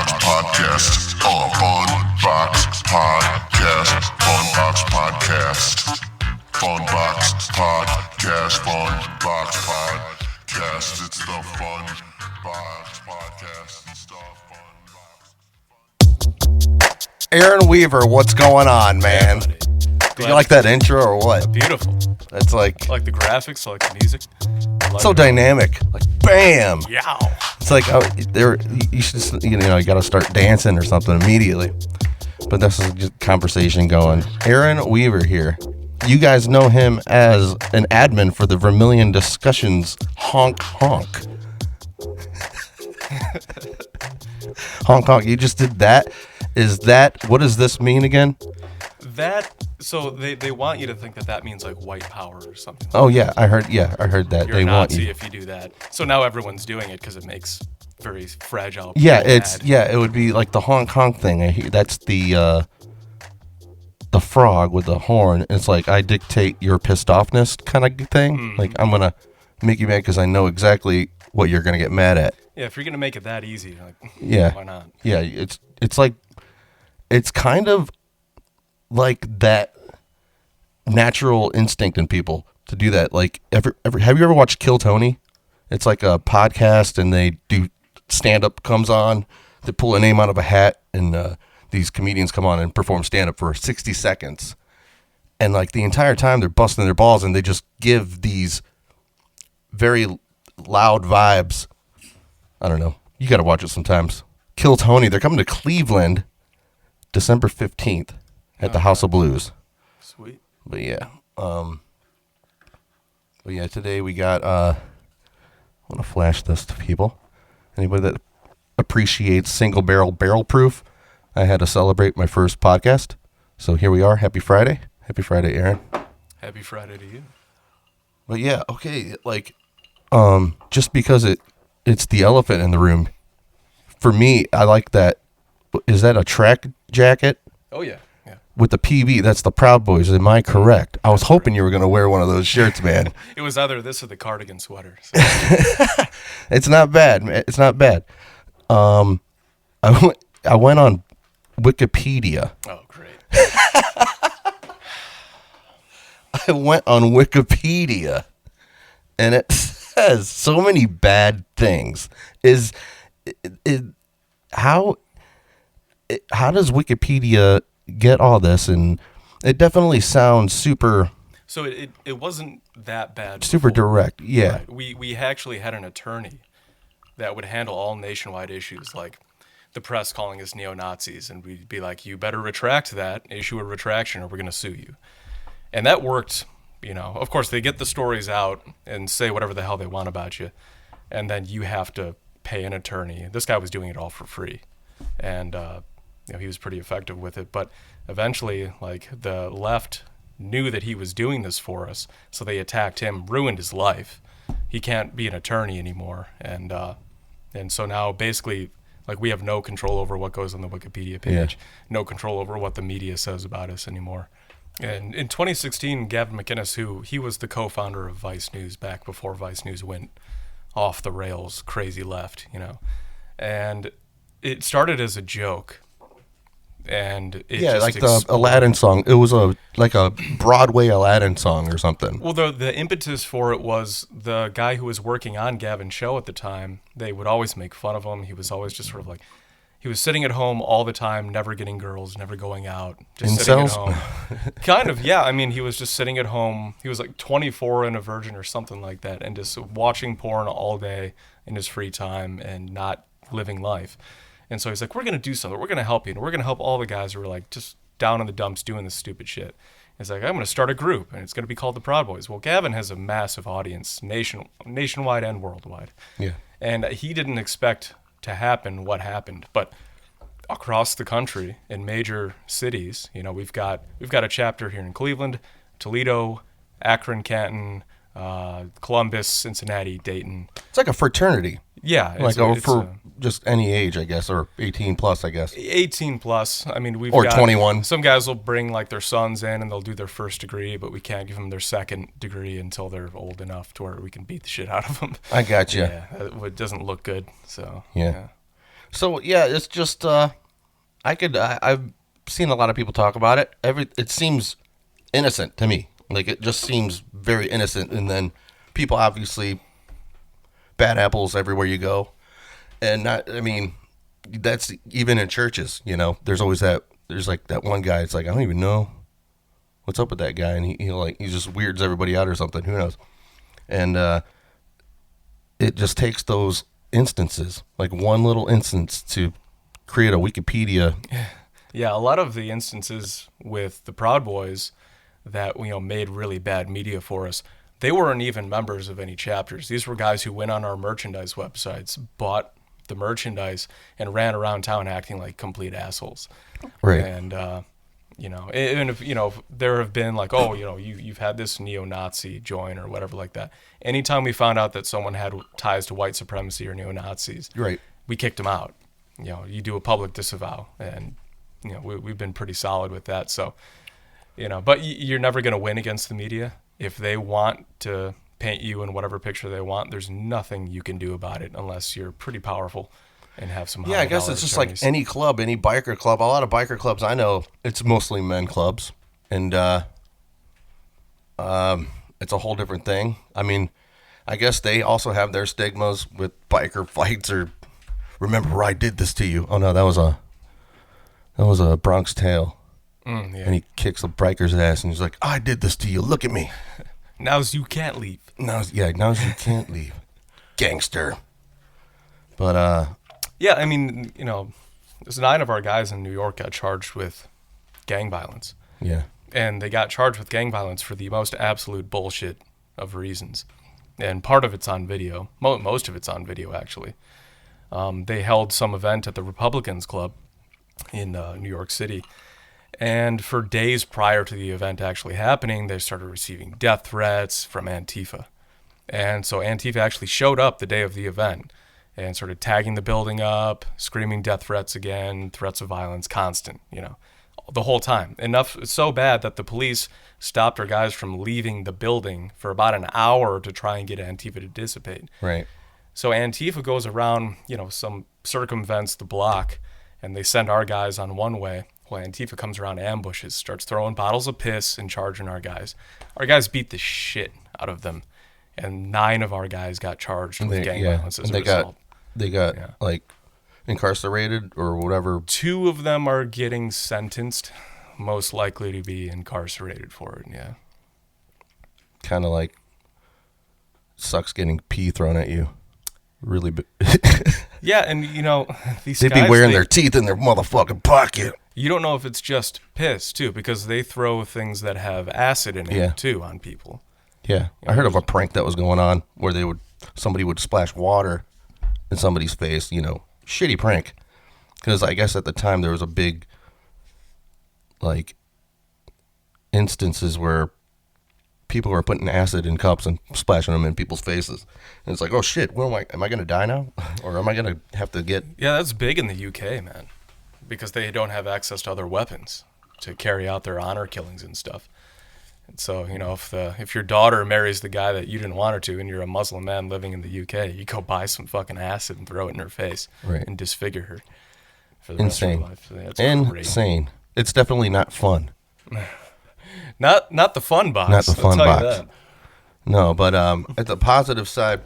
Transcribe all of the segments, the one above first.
Box Podcast. Fun Box Podcast. Fun Box Podcast. Fun Box Podcast. Fun Box Podcast. It's the Fun Box Podcast and stuff. Fun Box. Aaron Weaver, what's going on, man? Hey, buddy. Do you like that intro or what? Beautiful. It's like I like the graphics, I like the music. I like so it. dynamic. Like bam. Yow. It's like you should just, you got to start dancing or something immediately. But this is just conversation going. Aaron Weaver here. You guys know him as an admin for the Vermilion Discussions Honk Honk. Honk Honk. You just did that. What does this mean again? So they want you to think that means like white power or something. Oh yeah, I heard that. You're They a want Nazi you. if you do that. So now everyone's doing it because it makes very fragile. Yeah, people mad. it would be like the honk honk thing. That's the frog with the horn. It's like I dictate your pissed offness kind of thing. Mm-hmm. Like I'm gonna make you mad because I know exactly what you're gonna get mad at. Yeah, if you're gonna make it that easy, like Yeah, why not? Yeah, it's like it's kind of like that natural instinct in people to do that. Like have you ever watched Kill Tony? It's like a podcast and they do stand up comes on. They pull a name out of a hat and these comedians come on and perform stand up for 60 seconds. And like the entire time they're busting their balls and they just give these very loud vibes. I don't know. You got to watch it sometimes. Kill Tony. They're coming to Cleveland December 15th at the House of Blues. Sweet. But yeah, today we got I want to flash this to people. Anybody that appreciates single barrel proof, I had to celebrate my first podcast. So here we are. Happy Friday. Happy Friday, Aaron. Happy Friday to you. But yeah, okay, like just because it's the elephant in the room. For me, I like that. Is that a track jacket? Oh yeah. Yeah. With the PB, that's the Proud Boys. Am I correct? I was hoping you were going to wear one of those shirts, man. It was either this or the cardigan sweater. So. It's not bad, man. It's not bad. I went on Wikipedia. Oh great. I went on Wikipedia, and it says so many bad things. How does Wikipedia get all this? And it definitely sounds super So it wasn't that bad. super before. direct. Yeah. Right. We actually had an attorney that would handle all nationwide issues, like the press calling us neo-Nazis, and we'd be like, you better retract that, issue a retraction, or we're going to sue you. And that worked, Of course, they get the stories out and say whatever the hell they want about you, and then you have to pay an attorney. This guy was doing it all for free, and he was pretty effective with it. But eventually, like, the left knew that he was doing this for us, so they attacked him, ruined his life. He can't be an attorney anymore, and so now basically, like, we have no control over what goes on the Wikipedia page, no control over what the media says about us anymore. And in 2016, Gavin McInnes, he was the co-founder of Vice News back before Vice News went off the rails, crazy left, and it started as a joke. And it just like the exploded. Aladdin song. It was like a Broadway Aladdin song or something. Well, the impetus for it was the guy who was working on Gavin's show at the time. They would always make fun of him. He was always just sort of like, he was sitting at home all the time, never getting girls, never going out, just sitting at home. Kind of, yeah. I mean, he was just sitting at home. He was like 24 and a virgin or something like that, and just watching porn all day in his free time and not living life. And so he's like, we're going to do something. We're going to help you. And we're going to help all the guys who are like just down in the dumps doing this stupid shit. He's like, I'm going to start a group, and it's going to be called the Proud Boys. Well, Gavin has a massive audience, nationwide and worldwide. Yeah. And he didn't expect to happen what happened. But across the country, in major cities, we've got a chapter here in Cleveland, Toledo, Akron, Canton, Columbus, Cincinnati, Dayton. It's like a fraternity. Yeah. For just any age, I guess, or 18 plus, I guess. 18 plus. I mean, we've Or got 21. Some guys will bring like their sons in and they'll do their first degree, but we can't give them their second degree until they're old enough to where we can beat the shit out of them. I got you. Yeah, it doesn't look good. So Yeah. So yeah, it's just I've seen a lot of people talk about it. It seems innocent to me. Like it just seems very innocent, and then people obviously bad apples everywhere you go, and not. I mean, that's even in churches. You know, there's always that. There's like that one guy. It's like I don't even know what's up with that guy, and he just weirds everybody out or something. Who knows? And it just takes those instances, like one little instance, to create a Wikipedia. Yeah, a lot of the instances with the Proud Boys that made really bad media for us, they weren't even members of any chapters. These were guys who went on our merchandise websites, bought the merchandise, and ran around town acting like complete assholes. Right. And even if there have been like, oh, you've had this neo-Nazi join or whatever like that. Anytime we found out that someone had ties to white supremacy or neo-Nazis, Right. we kicked them out. You do a public disavow, and we've been pretty solid with that. So, but you're never going to win against the media. If they want to paint you in whatever picture they want, there's nothing you can do about it unless you're pretty powerful and have some. Yeah, I guess it's just like any club, any biker club. A lot of biker clubs I know, it's mostly men clubs, and it's a whole different thing. I mean, I guess they also have their stigmas with biker fights or remember I did this to you. Oh no, that was a Bronx Tale. Yeah. And he kicks the biker's ass and he's like, I did this to you. Look at me. Now's you can't leave. Now's you can't leave. Gangster. But yeah, I mean, there's 9 of our guys in New York got charged with gang violence. yeah. And they got charged with gang violence for the most absolute bullshit of reasons. And part of it's on video. Most of it's on video, actually. They held some event at the Republicans Club in New York City. And for days prior to the event actually happening, they started receiving death threats from Antifa. And so Antifa actually showed up the day of the event and started tagging the building up, screaming death threats again, threats of violence, constant, the whole time. Enough, so bad that the police stopped our guys from leaving the building for about an hour to try and get Antifa to dissipate. Right. So Antifa goes around, some circumvents the block, and they send our guys on one way. Well, Antifa comes around, ambushes, starts throwing bottles of piss and charging our guys. Our guys beat the shit out of them, and 9 of our guys got charged with gang violence as a result. They got like incarcerated or whatever. 2 of them are getting sentenced, most likely to be incarcerated for it, yeah. Kind of like sucks getting pee thrown at you. Really Yeah, and these they'd guys, be wearing their teeth in their motherfucking pocket. You don't know if it's just piss, too, because they throw things that have acid in it, too, on people. Yeah. I heard of a prank that was going on where somebody would splash water in somebody's face, shitty prank. Because I guess at the time there was a big, like, instances where people were putting acid in cups and splashing them in people's faces. And it's like, oh shit, am I going to die now? Or am I going to have to get... Yeah, that's big in the UK, man. Because they don't have access to other weapons to carry out their honor killings and stuff. And so, if your daughter marries the guy that you didn't want her to and you're a Muslim man living in the UK, you go buy some fucking acid and throw it in her face and disfigure her for the rest of her life. That's Insane. Crazy. It's definitely not fun. Not the fun box. Not the fun I'll tell box. you that. No, but at the positive side,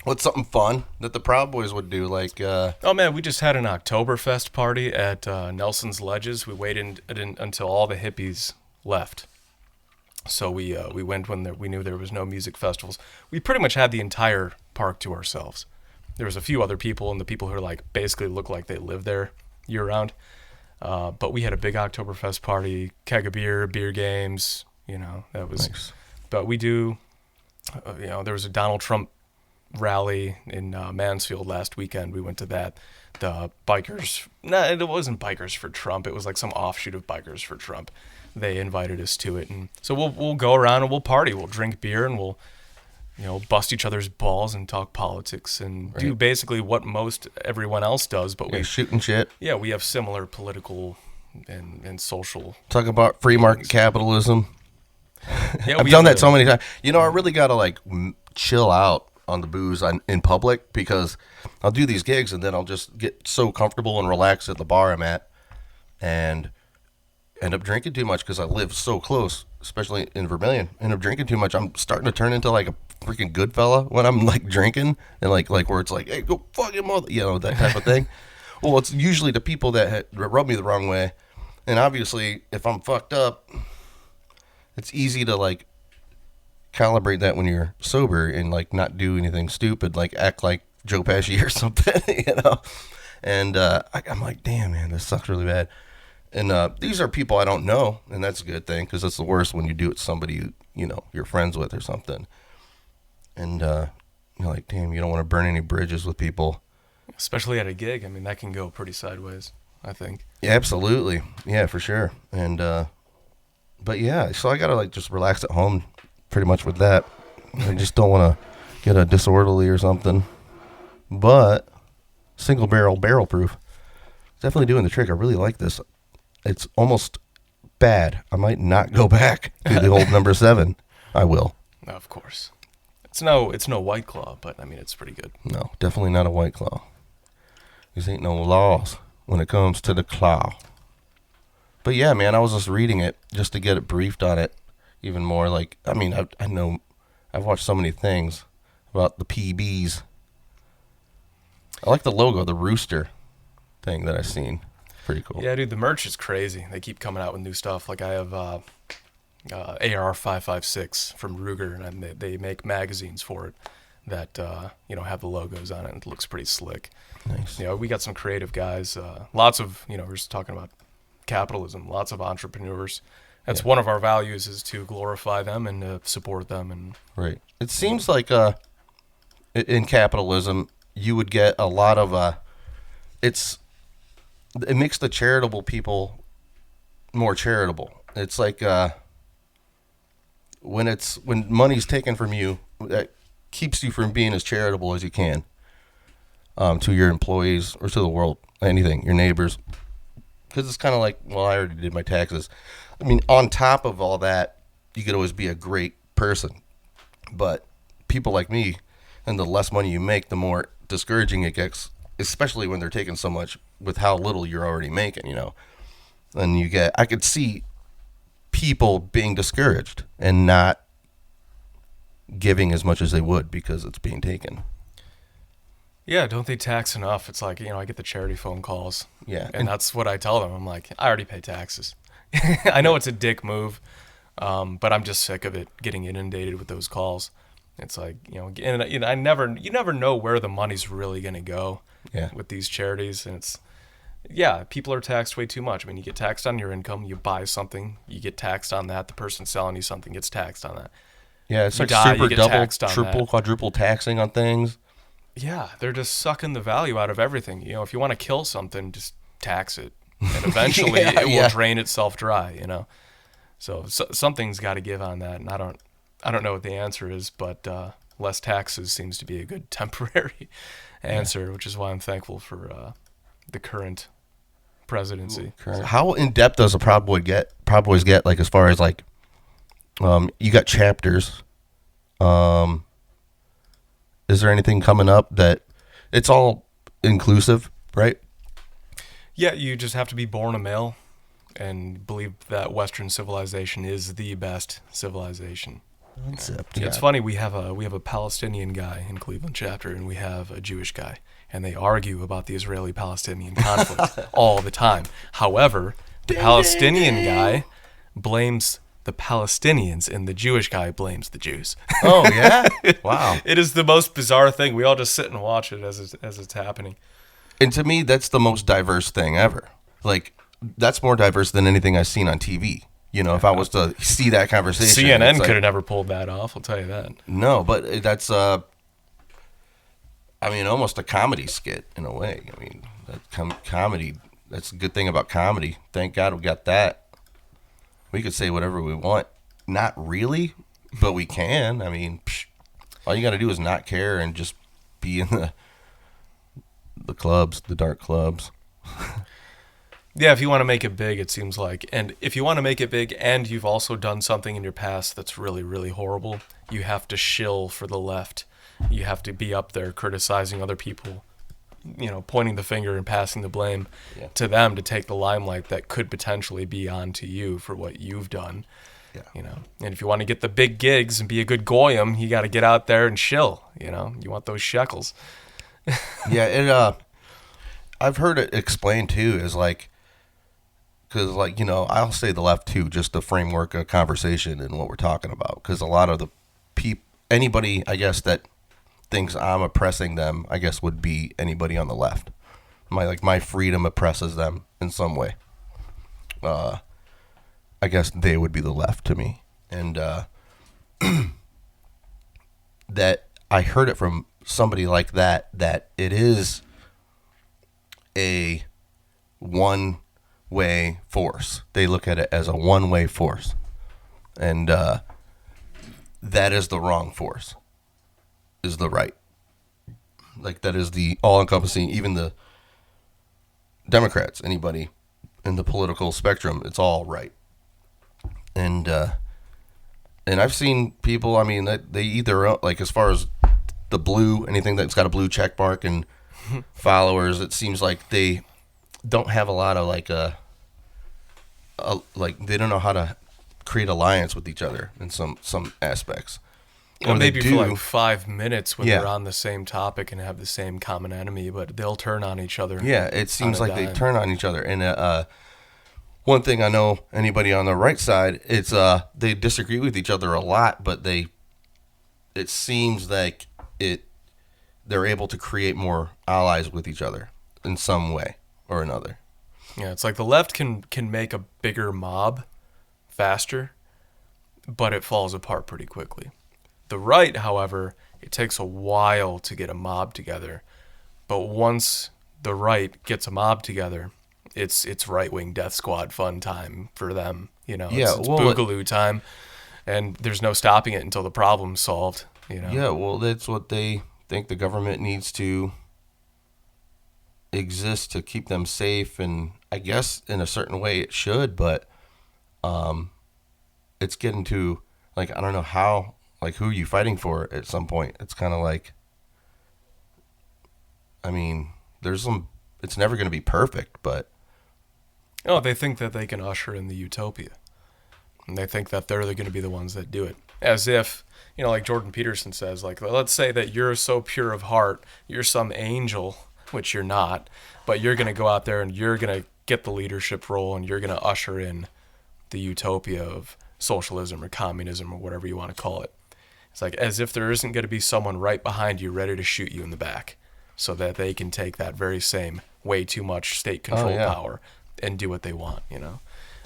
what's something fun that the Proud Boys would do? Like, oh man, we just had an Oktoberfest party at Nelson's Ledges. We waited until all the hippies left. So we went when we knew there was no music festivals. We pretty much had the entire park to ourselves. There was a few other people, and the people who basically look like they live there year round. But we had a big Oktoberfest party, keg of beer games. That was. Nice. But we do. There was a Donald Trump rally in Mansfield last weekend. We went to that. The bikers. It wasn't Bikers for Trump. It was like some offshoot of Bikers for Trump. They invited us to it, and so we'll go around and we'll party. We'll drink beer and we'll bust each other's balls and talk politics and do basically what most everyone else does. But we shooting shit. Yeah, we have similar political and social. Talk about free market capitalism. Yeah, I've done that so many times. I really got to chill out on the booze in public, because I'll do these gigs and then I'll just get so comfortable and relaxed at the bar I'm at and end up drinking too much because I live so close, especially in Vermilion. End up drinking too much. I'm starting to turn into like a freaking good fella when I'm like drinking, and like where it's like, hey, go fucking mother, that type of thing. Well, it's usually the people that rub me the wrong way, and obviously if I'm fucked up, it's easy to like calibrate that when you're sober and like not do anything stupid, like act like Joe Pesci or something, And I'm like, damn, man, this sucks really bad. And these are people I don't know, and that's a good thing, because that's the worst when you do it to somebody you're friends with or something. And you're like, damn, you don't want to burn any bridges with people. Especially at a gig. I mean, that can go pretty sideways, I think. Yeah, absolutely. Yeah, for sure. And but yeah, so I gotta like just relax at home pretty much with that. I just don't want to get a disorderly or something. But single barrel proof, definitely doing the trick. I really like this. It's almost bad. I might not go back to the old number 7. I will. No, of course. It's no White Claw, but I mean, it's pretty good. No, definitely not a White Claw. These ain't no laws when it comes to the claw. But yeah, man, I was just reading it just to get it briefed on it even more. Like, I mean, I know I've watched so many things about the PBs. I like the logo, the rooster thing that I've seen. Pretty cool. Yeah, dude, the merch is crazy. They keep coming out with new stuff. Like I have AR-556 from Ruger, and they make magazines for it that have the logos on it. And it looks pretty slick. Nice. We got some creative guys. Lots of we're just talking about capitalism. Lots of entrepreneurs. That's one of our values, is to glorify them and to support them. And right. It seems like in capitalism, you would get a lot of it makes the charitable people more charitable. It's like when money's taken from you, that keeps you from being as charitable as you can to your employees or to the world, anything, your neighbors. Because it's kind of like, well, I already did my taxes. I mean, on top of all that, you could always be a great person. But people like me, and the less money you make, the more discouraging it gets, especially when they're taking so much with how little you're already making, And I could see people being discouraged and not giving as much as they would because it's being taken. yeah, don't they tax enough? It's like, I get the charity phone calls. Yeah. And that's what I tell them. I'm like, I already pay taxes. I know it's a dick move, but I'm just sick of it getting inundated with those calls. It's like, and you never know where the money's really going to go with these charities. And people are taxed way too much. I mean, you get taxed on your income, you buy something, you get taxed on that. The person selling you something gets taxed on that. Yeah, it's You like die, super you get double, taxed on triple, that. quadruple taxing on things. Yeah, they're just sucking the value out of everything. If you want to kill something, just tax it. And eventually it will drain itself dry, So something's got to give on that. And I don't know what the answer is, but less taxes seems to be a good temporary answer, which is why I'm thankful for the current presidency. How in depth does a Proud Boys get? Like as far as like, you got chapters. Is there anything coming up that it's all inclusive, right? Yeah, you just have to be born a male and believe that Western civilization is the best civilization. It's funny, we have a Palestinian guy in Cleveland chapter, and we have a Jewish guy, and they argue about the Israeli-Palestinian conflict all the time. However, the Palestinian guy blames the Palestinians, and the Jewish guy blames the Jews. Oh yeah, wow! It is the most bizarre thing. We all just sit and watch it as it's happening. And to me, that's the most diverse thing ever. Like, that's more diverse than anything I've seen on TV. If I was to see that conversation, CNN could have never pulled that off. I'll tell you that. No, but that's almost a comedy skit in a way. I mean, that comedy. That's a good thing about comedy. Thank God we got that. We could say whatever we want. Not really, but we can. I mean, all you got to do is not care and just be in the clubs, the dark clubs. Yeah, if you want to make it big, it seems like. And if you want to make it big and you've also done something in your past that's really, really horrible, you have to shill for the left you have to be up there criticizing other people, pointing the finger and passing the blame to them to take the limelight that could potentially be onto you for what you've done. Yeah. And if you want to get the big gigs and be a good goyim, you got to get out there and shill. You want those shekels. Yeah, I've heard it explained too as like, because like I'll say the left too, just the framework of conversation and what we're talking about. Because a lot of the anybody I guess that thinks I'm oppressing them, I guess would be anybody on the left. My freedom oppresses them in some way. I guess they would be the left to me, and that I heard it from somebody like that it is a one-way force. They look at it as a one-way force, and that is the wrong force. Is the right. Like that is the all-encompassing. Even the Democrats, anybody in the political spectrum, it's all right. And I've seen people. I mean, that they either like as far as the blue, anything that's got a blue check mark and followers, it seems like they don't have a lot of like they don't know how to create alliance with each other in some aspects. Or maybe for like 5 minutes when they're on the same topic and have the same common enemy, but they'll turn on each other. Yeah, it seems like they turn on each other. And one thing I know, anybody on the right side, it's they disagree with each other a lot, but it seems like they're able to create more allies with each other in some way or another. Yeah, it's like the left can make a bigger mob faster, but it falls apart pretty quickly. The right, however, it takes a while to get a mob together, but once the right gets a mob together, it's right-wing death squad fun time for them. It's boogaloo time, and there's no stopping it until the problem's solved. Yeah, well, that's what they think the government needs to exist to keep them safe, and I guess in a certain way it should, but it's getting to like I don't know how. Like, who are you fighting for at some point? It's kind of like, I mean, it's never going to be perfect, but. Oh, they think that they can usher in the utopia. And they think that they're going to be the ones that do it. As if, like Jordan Peterson says, like, let's say that you're so pure of heart, you're some angel, which you're not, but you're going to go out there and you're going to get the leadership role and you're going to usher in the utopia of socialism or communism or whatever you want to call it. It's like as if there isn't going to be someone right behind you ready to shoot you in the back so that they can take that very same way too much state control power and do what they want,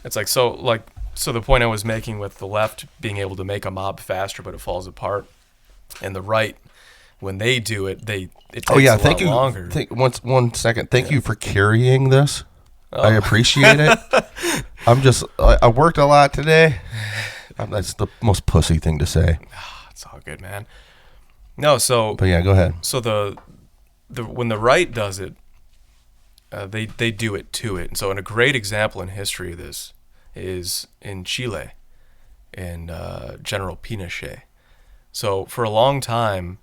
It's like so the point I was making with the left being able to make a mob faster but it falls apart, and the right when they do it, it takes a lot longer. One second. Thank you for carrying this. I appreciate it. I worked a lot today. That's the most pussy thing to say. It's all good, man. No, but yeah, go ahead. So the when the right does it, they do it to it. And so, a great example in history of this is in Chile, in General Pinochet. So for a long time,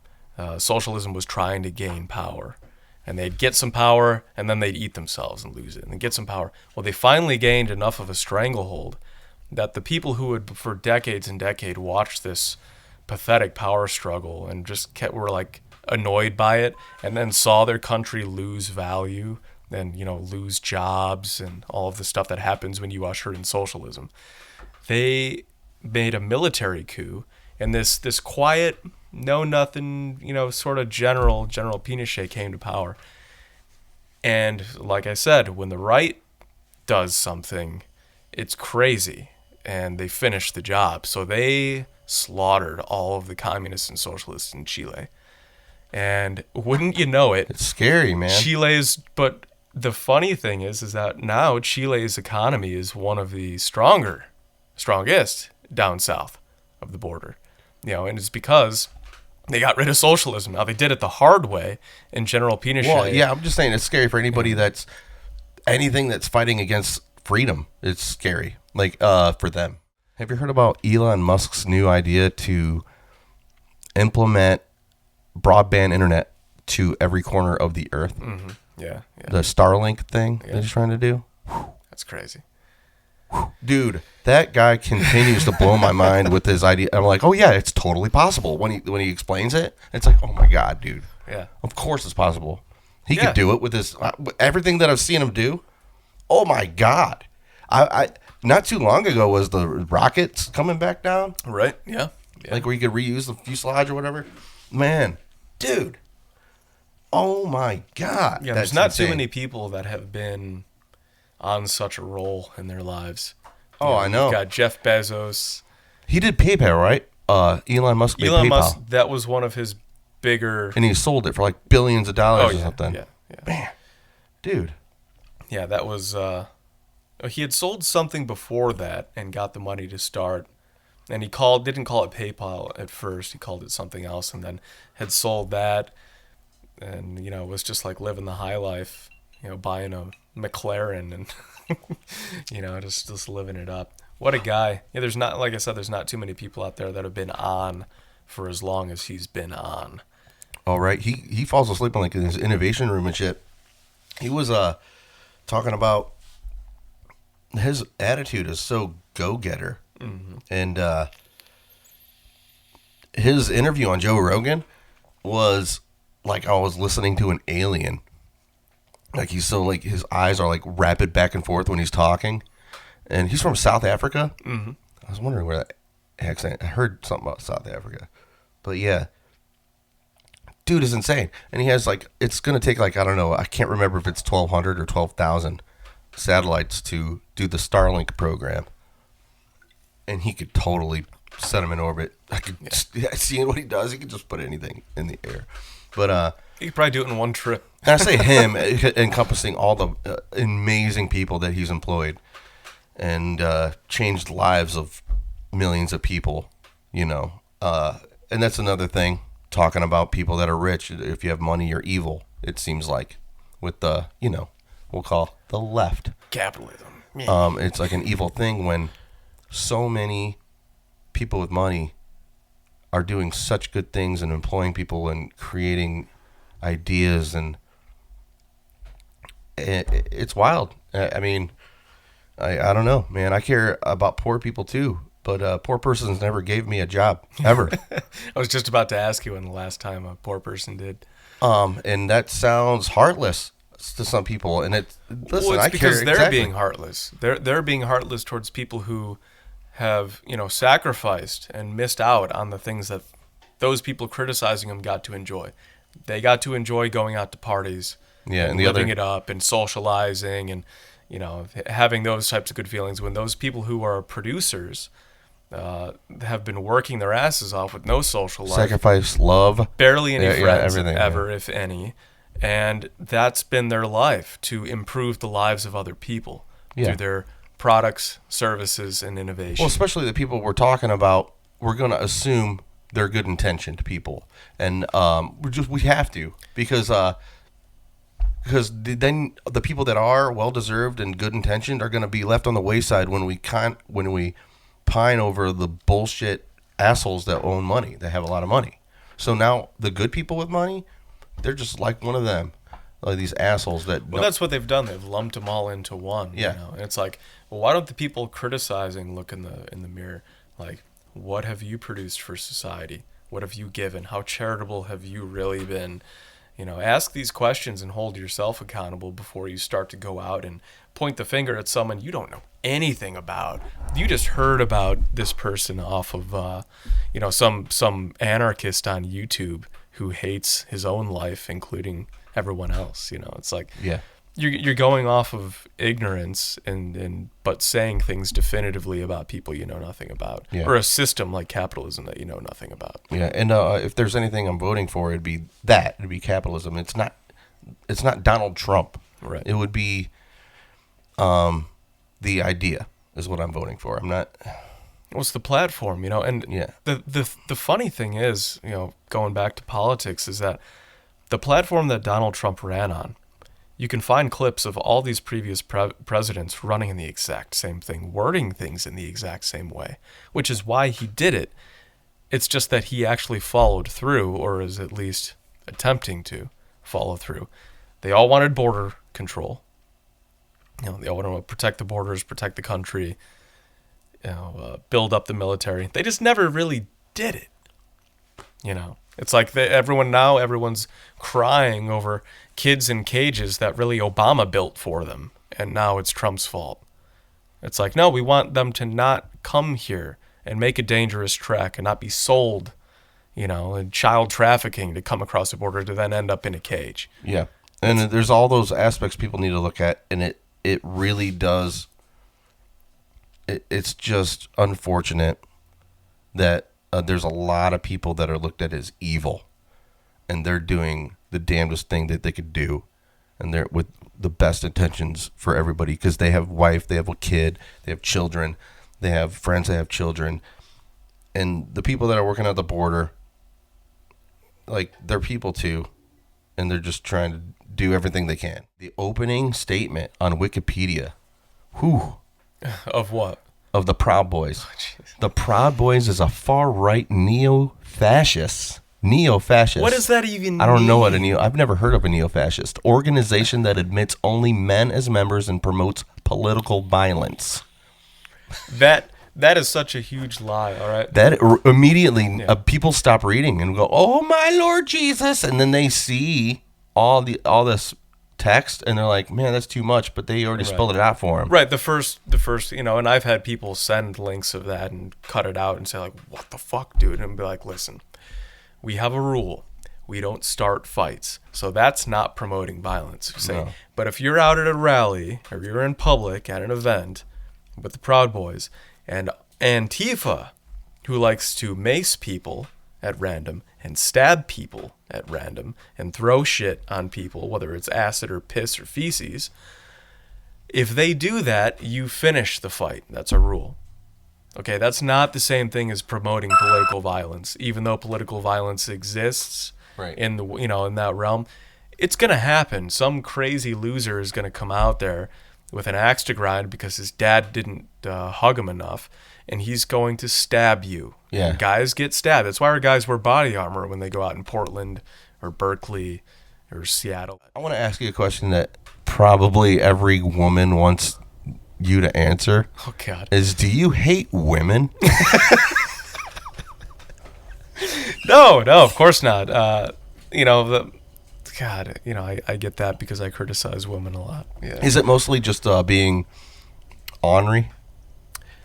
socialism was trying to gain power, and they'd get some power, and then they'd eat themselves and lose it, and then get some power. Well, they finally gained enough of a stranglehold that the people who had for decades and decades watched this pathetic power struggle and just were like annoyed by it, and then saw their country lose value and lose jobs and all of the stuff that happens when you usher in socialism. They made a military coup, and this quiet, know nothing, sort of General Pinochet came to power. And like I said, when the right does something, it's crazy, and they finish the job. So they slaughtered all of the communists and socialists in Chile. And wouldn't you know it, it's scary, man. But the funny thing is that now Chile's economy is one of the strongest down south of the border. And it's because they got rid of socialism. Now they did it the hard way in General Pinochet. Well, yeah, I'm just saying it's scary for anybody that's anything that's fighting against freedom. It's scary, like for them. Have you heard about Elon Musk's new idea to implement broadband internet to every corner of the earth. Yeah. The Starlink thing that he's trying to do. That's crazy. Dude, that guy continues to blow my mind with his idea. I'm like, oh yeah, it's totally possible. When he explains it, it's like, oh my god, dude. Yeah. Of course it's possible. He Yeah. could do it with his everything that I've seen him do. Oh my god. I not too long ago was the rockets coming back down, Right? Yeah. like where you could reuse the fuselage or whatever. Man, dude. Oh my god. Yeah, that's there's not insane. too many people that have been on such a roll in their lives. Oh, I know. You've got Jeff Bezos. He did PayPal, right? Elon Musk made Elon PayPal. Musk, that was one of his bigger... And he sold it for like billions of dollars or something. Yeah. Man, dude. Yeah, that was... he had sold something before that and got the money to start. And he didn't call it PayPal at first. He called it something else and then had sold that. And, was just like living the high life, buying a McLaren and, just living it up. What a guy. Yeah, there's not, like I said, there's not too many people out there that have been on for as long as he's been on. All right. He falls asleep in like in his innovation room and shit. He was talking about his attitude is so go-getter. And his interview on Joe Rogan was like I was listening to an alien. Like he's so like his eyes are like rapid back and forth when he's talking. And he's from South Africa. I was wondering where that accent. I heard something about South Africa. But yeah. Dude is insane. And he has like, it's going to take like, I don't know, I can't remember if it's 1,200 or 12,000 satellites to do the Starlink program. And he could totally set them in orbit. I could seeing what he does, he could just put anything in the air. But He could probably do it in one trip. and I say him, encompassing all the amazing people that he's employed and changed lives of millions of people, and that's another thing, talking about people that are rich. If you have money, you're evil, it seems like, with the, we'll call the left. Capitalism. It's like an evil thing when so many people with money are doing such good things and employing people and creating ideas, and it's wild. I mean, I don't know, man. I care about poor people too, but poor persons never gave me a job ever. I was just about to ask you when the last time a poor person did. And that sounds heartless to some people. And it's I because care they're exactly. being heartless. They're being heartless towards people who have sacrificed and missed out on the things that those people criticizing them got to enjoy. They got to enjoy going out to parties, and living it up, and socializing, and having those types of good feelings. When those people who are producers have been working their asses off with no social life, sacrifice, love, barely any friends everything, ever, if any, and that's been their life, to improve the lives of other people through their products, services, and innovation. Well, especially the people we're talking about, we're going to assume they're good intentioned people, and we have to, because then the people that are well deserved and good intentioned are going to be left on the wayside when we pine over the bullshit assholes that own money, that have a lot of money. So now the good people with money, they're just like one of them, like these assholes that. Well, that's what they've done. They've lumped them all into one. Yeah. And it's like, well, why don't the people criticizing look in the mirror? Like, what have you produced for society? What have you given? How charitable have you really been? Ask these questions and hold yourself accountable before you start to go out and point the finger at someone you don't know anything about. You just heard about this person off of, some anarchist on YouTube who hates his own life, including everyone else. It's like, you're going off of ignorance but saying things definitively about people you know nothing about, or a system like capitalism that you know nothing about. Yeah, and if there's anything I'm voting for, it'd be capitalism. It's not Donald Trump. Right. It would be the idea is what I'm voting for. I'm not. What's the platform, And the funny thing is, going back to politics, is that the platform that Donald Trump ran on, you can find clips of all these previous presidents running in the exact same thing, wording things in the exact same way, which is why he did it. It's just that he actually followed through, or is at least attempting to follow through. They all wanted border control. They all want to protect the borders, protect the country, build up the military. They just never really did it. It's like everyone's crying over kids in cages that really Obama built for them, and now it's Trump's fault. It's like, no, we want them to not come here and make a dangerous trek and not be sold, and child trafficking to come across the border to then end up in a cage. Yeah. And there's all those aspects people need to look at, and it really does. It's just unfortunate that there's a lot of people that are looked at as evil, and they're doing the damnedest thing that they could do, and they're with the best intentions for everybody, because they have wife, they have a kid, they have children, they have friends that have children, and the people that are working at the border, like, they're people too, and they're just trying to do everything they can. The opening statement on Wikipedia, Of what? of the Proud Boys. The Proud Boys is a far-right neo-fascist. What does that even mean? I don't know what I've never heard of a neo-fascist organization that admits only men as members and promotes political violence. That is such a huge lie, all right? That immediately people stop reading and go, "Oh my Lord Jesus," and then they see all this text and they're like, "Man, that's too much," but they already spelled it out for them. Right, the first, and I've had people send links of that and cut it out and say like, "What the fuck, dude?" And be like, "Listen, we have a rule. We don't start fights. So that's not promoting violence." No. But if you're out at a rally or you're in public at an event with the Proud Boys and Antifa, who likes to mace people at random and stab people at random and throw shit on people, whether it's acid or piss or feces, if they do that, you finish the fight. That's a rule. Okay, that's not the same thing as promoting political violence, even though political violence exists in the in that realm. It's gonna happen. Some crazy loser is gonna come out there with an axe to grind because his dad didn't hug him enough, and he's going to stab you. Yeah. And guys get stabbed. That's why our guys wear body armor when they go out in Portland or Berkeley or Seattle. I want to ask you a question that probably every woman wants you to answer. Oh God. Is, do you hate women? No, of course not. I get that because I criticize women a lot. Yeah. Is it mostly just being ornery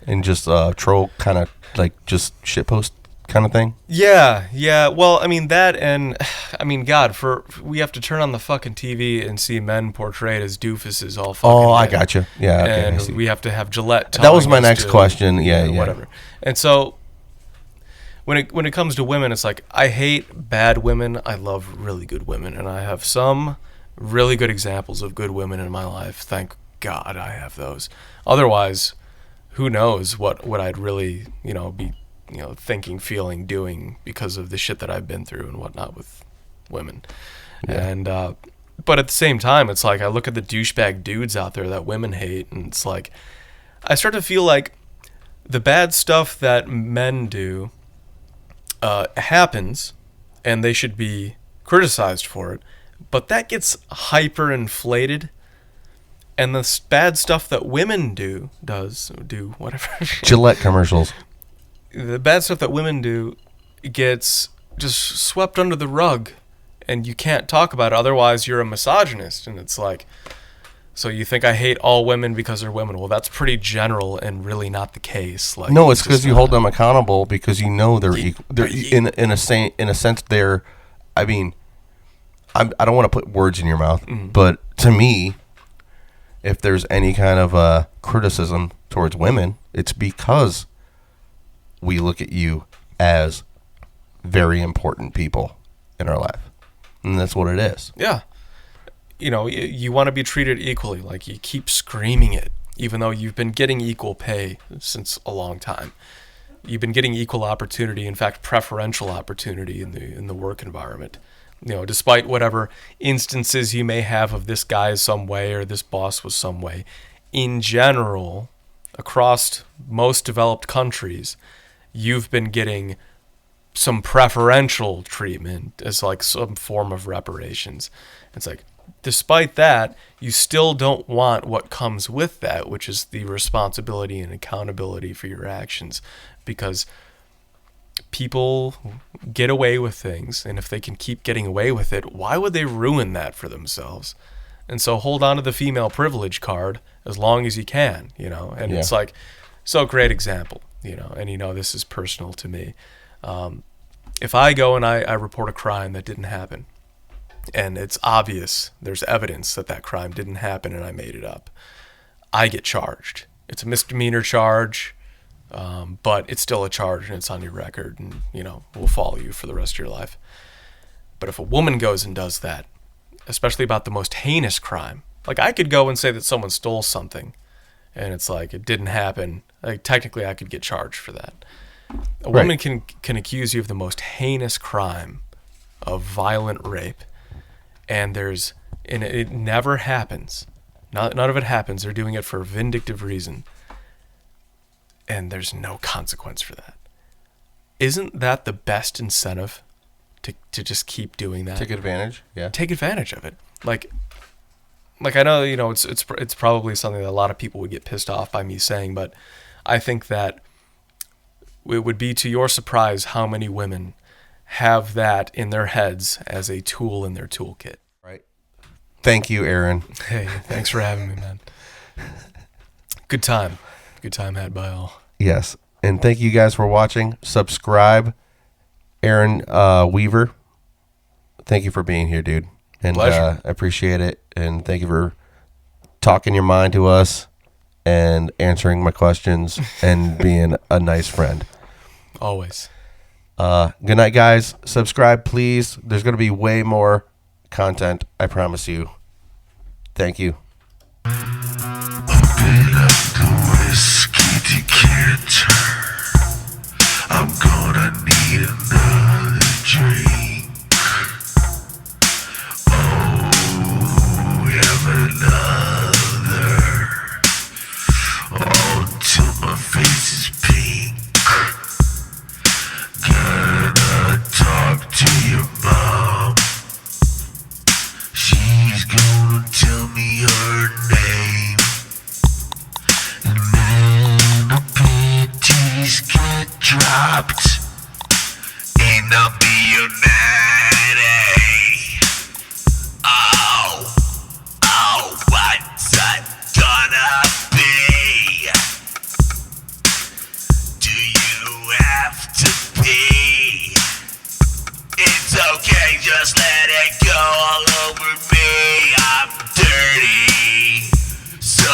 and just troll kind of like just shitpost kind of thing? Yeah. Well, I mean that, and I mean God, we have to turn on the fucking TV and see men portrayed as doofuses all fucking Oh, I day. got you. Yeah, okay, I and see. we have to have Gillette. That was my telling us next to, question. Yeah, whatever. And so when it comes to women, it's like I hate bad women. I love really good women, and I have some really good examples of good women in my life. Thank God I have those. Otherwise, who knows what I'd really be thinking, feeling, doing because of the shit that I've been through and whatnot with women. Yeah. And but at the same time, it's like I look at the douchebag dudes out there that women hate, and it's like I start to feel like the bad stuff that men do happens, and they should be criticized for it, but that gets hyper inflated, and the bad stuff that women do whatever Gillette commercials. the bad stuff that women do gets just swept under the rug, and you can't talk about it, otherwise you're a misogynist. And it's like, so you think I hate all women because they're women? Well, that's pretty general and really not the case. Like, No, it's because just you not. hold them accountable because you know they're equal. They're in a sense they're. I mean, I don't want to put words in your mouth, but to me, if there's any kind of criticism towards women, it's because we look at you as very important people in our life, and that's what it is. Yeah. You want to be treated equally. Like, you keep screaming it, even though you've been getting equal pay since a long time. You've been getting equal opportunity, in fact, preferential opportunity in the work environment. Despite whatever instances you may have of this guy is some way or this boss was some way, in general, across most developed countries, you've been getting some preferential treatment as like some form of reparations. It's like, despite that, you still don't want what comes with that, which is the responsibility and accountability for your actions, because people get away with things, and if they can keep getting away with it, why would they ruin that for themselves? And so hold on to the female privilege card as long as you can, and it's like, so great example, and this is personal to me. If I go and I report a crime that didn't happen, and it's obvious, there's evidence that crime didn't happen and I made it up, I get charged. It's a misdemeanor charge, but it's still a charge and it's on your record, and, will follow you for the rest of your life. But if a woman goes and does that, especially about the most heinous crime, like I could go and say that someone stole something and it's like, it didn't happen. Like technically I could get charged for that. A woman can accuse you of the most heinous crime of violent rape, and it never happens. None of it happens. They're doing it for a vindictive reason, and there's no consequence for that. Isn't that the best incentive to just keep doing that? Take advantage. Yeah. Take advantage of it. Like I know, it's probably something that a lot of people would get pissed off by me saying, but I think that it would be to your surprise how many women have that in their heads as a tool in their toolkit. Right. Thank you, Aaron. Hey, thanks for having me, man. Good time. Good time had by all. Yes. And thank you guys for watching. Subscribe. Aaron Weaver, thank you for being here, dude. And Pleasure. I appreciate it. And thank you for talking your mind to us and answering my questions and being a nice friend. Always. Good night, guys. Subscribe, please. There's going to be way more content, I promise you. Thank you. I'm gonna need another drink. Oh, have another. Oh, till my face is pink. Gonna talk to your mom. She's gonna tell me her name. And then the panties get dropped, and I'll be your nanny. Oh, what's that gonna be? Do you have to pee? It's okay, just let it go all over me. I'm dirty, so